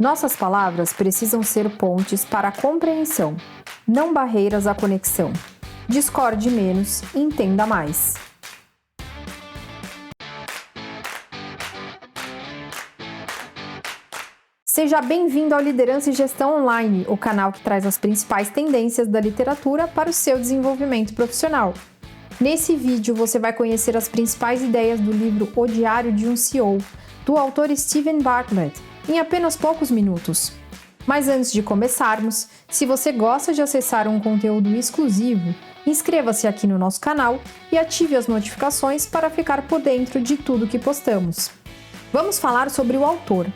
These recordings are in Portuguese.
Nossas palavras precisam ser pontes para a compreensão, não barreiras à conexão. Discorde menos e entenda mais. Seja bem-vindo ao Liderança e Gestão Online, o canal que traz as principais tendências da literatura para o seu desenvolvimento profissional. Nesse vídeo você vai conhecer as principais ideias do livro O Diário de um CEO, do autor Steven Bartlett, em apenas poucos minutos. Mas antes de começarmos, se você gosta de acessar um conteúdo exclusivo, inscreva-se aqui no nosso canal e ative as notificações para ficar por dentro de tudo que postamos. Vamos falar sobre o autor.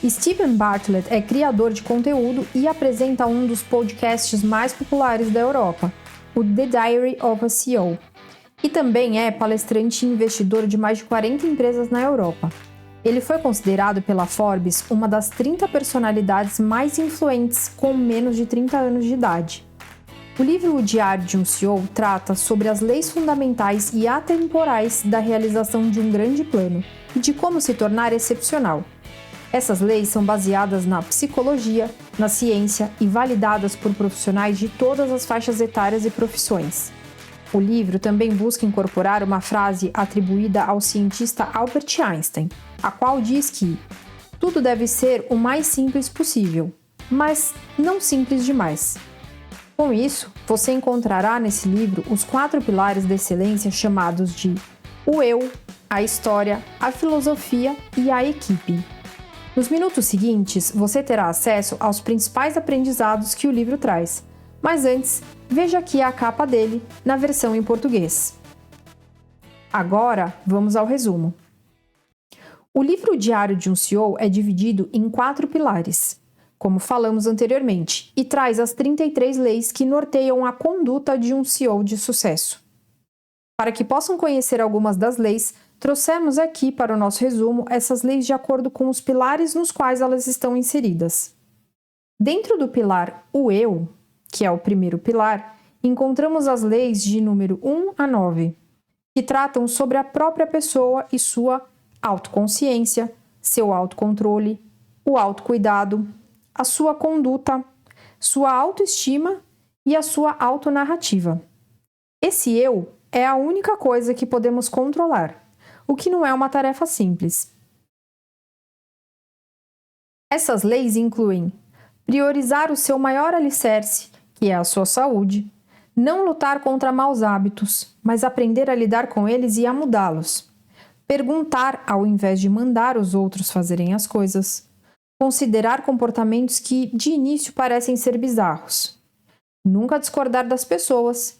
Steven Bartlett é criador de conteúdo e apresenta um dos podcasts mais populares da Europa, o The Diary of a CEO, e também é palestrante e investidor de mais de 40 empresas na Europa. Ele foi considerado pela Forbes uma das 30 personalidades mais influentes com menos de 30 anos de idade. O livro O Diário de um CEO trata sobre as leis fundamentais e atemporais da realização de um grande plano e de como se tornar excepcional. Essas leis são baseadas na psicologia, na ciência e validadas por profissionais de todas as faixas etárias e profissões. O livro também busca incorporar uma frase atribuída ao cientista Albert Einstein, a qual diz que tudo deve ser o mais simples possível, mas não simples demais. Com isso, você encontrará nesse livro os 4 pilares da excelência chamados de o eu, a história, a filosofia e a equipe. Nos minutos seguintes, você terá acesso aos principais aprendizados que o livro traz. Mas antes, veja aqui a capa dele, na versão em português. Agora, vamos ao resumo. O livro Diário de um CEO é dividido em 4 pilares, como falamos anteriormente, e traz as 33 leis que norteiam a conduta de um CEO de sucesso. Para que possam conhecer algumas das leis, trouxemos aqui para o nosso resumo essas leis de acordo com os pilares nos quais elas estão inseridas. Dentro do pilar O Eu, que é o primeiro pilar, encontramos as leis de número 1 a 9, que tratam sobre a própria pessoa e sua autoconsciência, seu autocontrole, o autocuidado, a sua conduta, sua autoestima e a sua autonarrativa. Esse eu é a única coisa que podemos controlar, o que não é uma tarefa simples. Essas leis incluem priorizar o seu maior alicerce, que é a sua saúde, não lutar contra maus hábitos, mas aprender a lidar com eles e a mudá-los, perguntar ao invés de mandar os outros fazerem as coisas, considerar comportamentos que de início parecem ser bizarros, nunca discordar das pessoas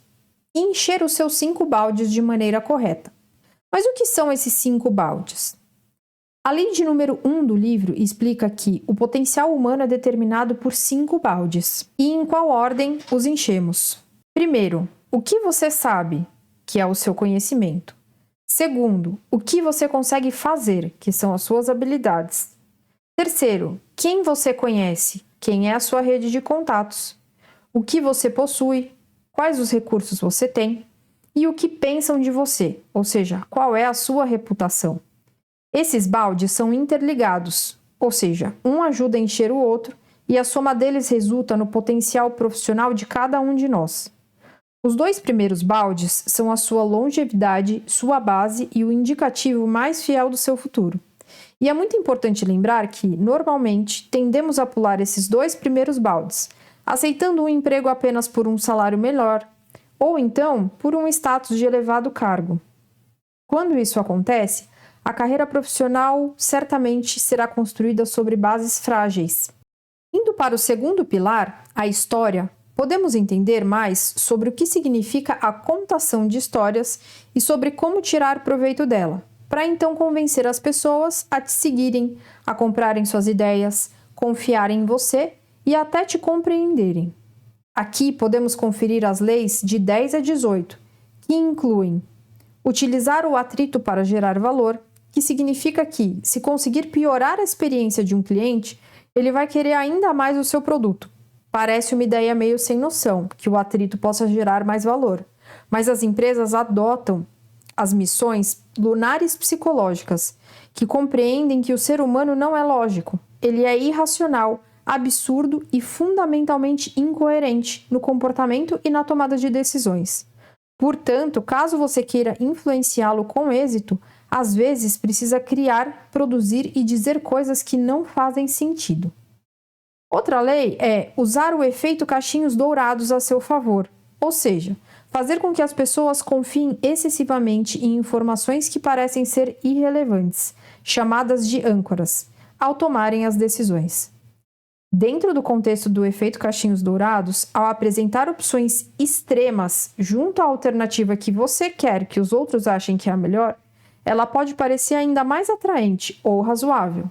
e encher os seus 5 baldes de maneira correta. Mas o que são esses 5 baldes? A lei de número 1 do livro explica que o potencial humano é determinado por 5 baldes. E em qual ordem os enchemos? Primeiro, o que você sabe, que é o seu conhecimento. Segundo, o que você consegue fazer, que são as suas habilidades. Terceiro, quem você conhece, quem é a sua rede de contatos. O que você possui, quais os recursos você tem. E o que pensam de você, ou seja, qual é a sua reputação. Esses baldes são interligados, ou seja, um ajuda a encher o outro e a soma deles resulta no potencial profissional de cada um de nós. Os 2 primeiros baldes são a sua longevidade, sua base e o indicativo mais fiel do seu futuro. E é muito importante lembrar que, normalmente, tendemos a pular esses 2 primeiros baldes, aceitando um emprego apenas por um salário melhor, ou então por um status de elevado cargo. Quando isso acontece, a carreira profissional certamente será construída sobre bases frágeis. Indo para o segundo pilar, a história, podemos entender mais sobre o que significa a contação de histórias e sobre como tirar proveito dela, para então convencer as pessoas a te seguirem, a comprarem suas ideias, confiarem em você e até te compreenderem. Aqui podemos conferir as leis de 10 a 18, que incluem utilizar o atrito para gerar valor, que significa que, se conseguir piorar a experiência de um cliente, ele vai querer ainda mais o seu produto. Parece uma ideia meio sem noção, que o atrito possa gerar mais valor, mas as empresas adotam as missões lunares psicológicas, que compreendem que o ser humano não é lógico, ele é irracional, absurdo e fundamentalmente incoerente no comportamento e na tomada de decisões. Portanto, caso você queira influenciá-lo com êxito, às vezes precisa criar, produzir e dizer coisas que não fazem sentido. Outra lei é usar o efeito cachinhos dourados a seu favor, ou seja, fazer com que as pessoas confiem excessivamente em informações que parecem ser irrelevantes, chamadas de âncoras, ao tomarem as decisões. Dentro do contexto do efeito cachinhos dourados, ao apresentar opções extremas junto à alternativa que você quer que os outros achem que é a melhor, ela pode parecer ainda mais atraente ou razoável.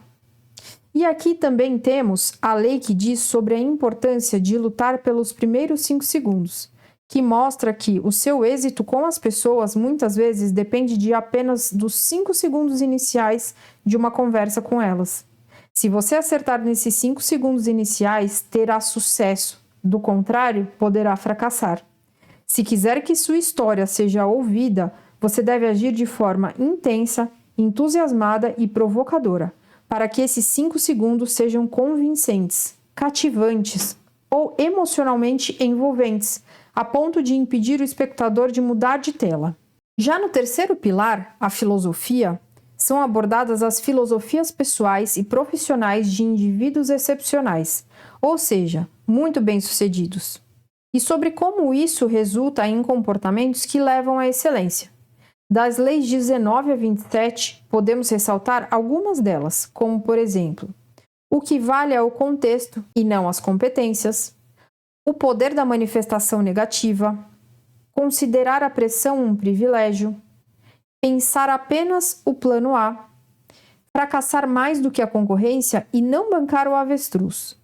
E aqui também temos a lei que diz sobre a importância de lutar pelos primeiros 5 segundos, que mostra que o seu êxito com as pessoas muitas vezes depende de apenas dos 5 segundos iniciais de uma conversa com elas. Se você acertar nesses 5 segundos iniciais, terá sucesso. Do contrário, poderá fracassar. Se quiser que sua história seja ouvida, você deve agir de forma intensa, entusiasmada e provocadora, para que esses 5 segundos sejam convincentes, cativantes ou emocionalmente envolventes, a ponto de impedir o espectador de mudar de tela. Já no terceiro pilar, a filosofia, são abordadas as filosofias pessoais e profissionais de indivíduos excepcionais, ou seja, muito bem-sucedidos, e sobre como isso resulta em comportamentos que levam à excelência. Das leis 19 a 27, podemos ressaltar algumas delas, como, por exemplo, o que vale é o contexto e não as competências, o poder da manifestação negativa, considerar a pressão um privilégio, pensar apenas o plano A, fracassar mais do que a concorrência e não bancar o avestruz.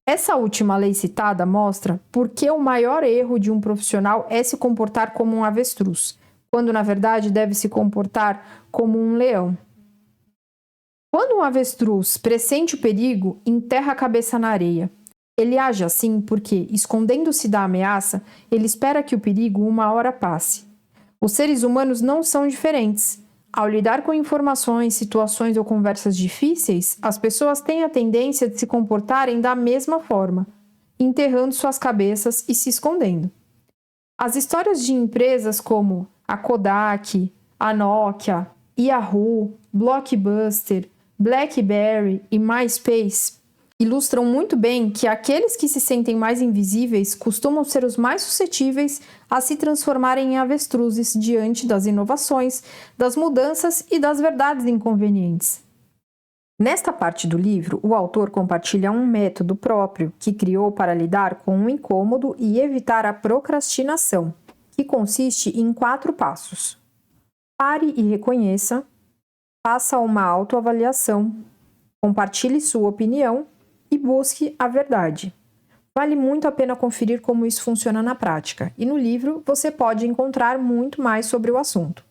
Essa última lei citada mostra por que o maior erro de um profissional é se comportar como um avestruz, quando na verdade deve se comportar como um leão. Quando um avestruz pressente o perigo, enterra a cabeça na areia. Ele age assim porque, escondendo-se da ameaça, ele espera que o perigo uma hora passe. Os seres humanos não são diferentes. Ao lidar com informações, situações ou conversas difíceis, as pessoas têm a tendência de se comportarem da mesma forma, enterrando suas cabeças e se escondendo. As histórias de empresas como a Kodak, a Nokia, Yahoo, Blockbuster, BlackBerry e MySpace ilustram muito bem que aqueles que se sentem mais invisíveis costumam ser os mais suscetíveis a se transformarem em avestruzes diante das inovações, das mudanças e das verdades inconvenientes. Nesta parte do livro, o autor compartilha um método próprio que criou para lidar com o incômodo e evitar a procrastinação, que consiste em 4 passos. Pare e reconheça, faça uma autoavaliação, compartilhe sua opinião e busque a verdade. Vale muito a pena conferir como isso funciona na prática, e no livro você pode encontrar muito mais sobre o assunto.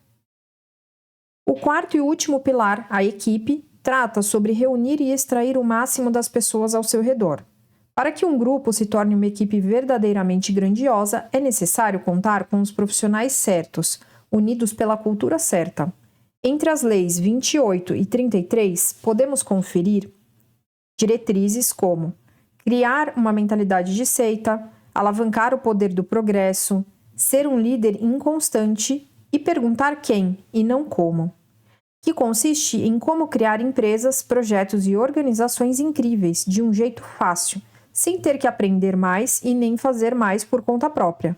O quarto e último pilar, a equipe, trata sobre reunir e extrair o máximo das pessoas ao seu redor. Para que um grupo se torne uma equipe verdadeiramente grandiosa, é necessário contar com os profissionais certos, unidos pela cultura certa. Entre as leis 28 e 33, podemos conferir diretrizes como criar uma mentalidade de seita, alavancar o poder do progresso, ser um líder inconstante e perguntar quem e não como, que consiste em como criar empresas, projetos e organizações incríveis de um jeito fácil, sem ter que aprender mais e nem fazer mais por conta própria.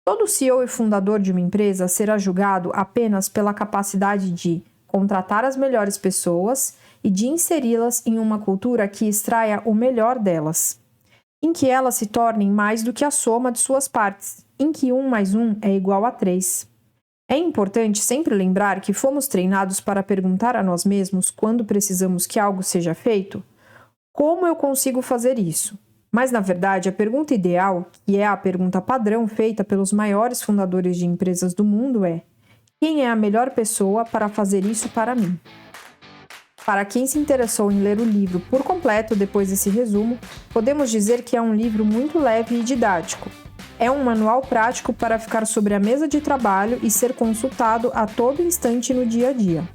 Todo CEO e fundador de uma empresa será julgado apenas pela capacidade de contratar as melhores pessoas e de inseri-las em uma cultura que extraia o melhor delas, em que elas se tornem mais do que a soma de suas partes, em que 1 mais 1 é igual a 3. É importante sempre lembrar que fomos treinados para perguntar a nós mesmos quando precisamos que algo seja feito: como eu consigo fazer isso? Mas, na verdade, a pergunta ideal, que é a pergunta padrão feita pelos maiores fundadores de empresas do mundo é: quem é a melhor pessoa para fazer isso para mim? Para quem se interessou em ler o livro por completo depois desse resumo, podemos dizer que é um livro muito leve e didático. É um manual prático para ficar sobre a mesa de trabalho e ser consultado a todo instante no dia a dia.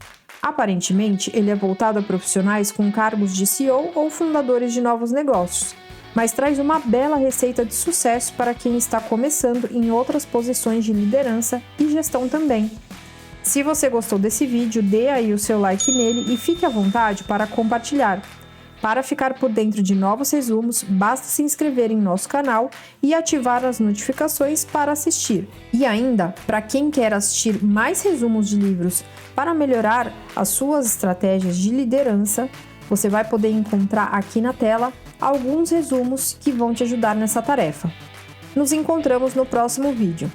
Aparentemente, ele é voltado a profissionais com cargos de CEO ou fundadores de novos negócios, mas traz uma bela receita de sucesso para quem está começando em outras posições de liderança e gestão também. Se você gostou desse vídeo, dê aí o seu like nele e fique à vontade para compartilhar. Para ficar por dentro de novos resumos, basta se inscrever em nosso canal e ativar as notificações para assistir. E ainda, para quem quer assistir mais resumos de livros para melhorar as suas estratégias de liderança, você vai poder encontrar aqui na tela alguns resumos que vão te ajudar nessa tarefa. Nos encontramos no próximo vídeo.